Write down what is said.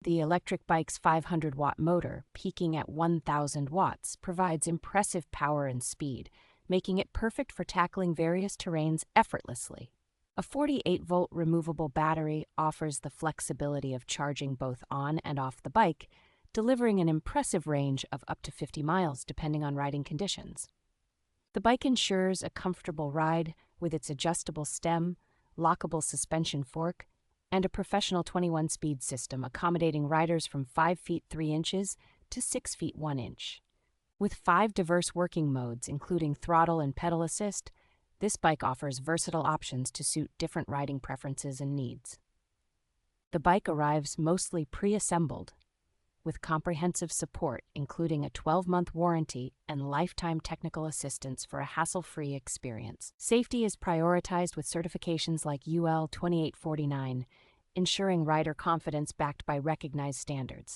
The electric bike's 500-watt motor, peaking at 1,000 watts, provides impressive power and speed, making it perfect for tackling various terrains effortlessly. A 48-volt removable battery offers the flexibility of charging both on and off the bike, delivering an impressive range of up to 50 miles depending on riding conditions. The bike ensures a comfortable ride with its adjustable stem, lockable suspension fork, and a professional 21-speed system accommodating riders from 5 feet 3 inches to 6 feet 1 inch. With 5 diverse working modes, including throttle and pedal assist, this bike offers versatile options to suit different riding preferences and needs. The bike arrives mostly pre-assembled, with comprehensive support including a 12-month warranty and lifetime technical assistance for a hassle-free experience. Safety is prioritized with certifications like UL2849, ensuring rider confidence backed by recognized standards.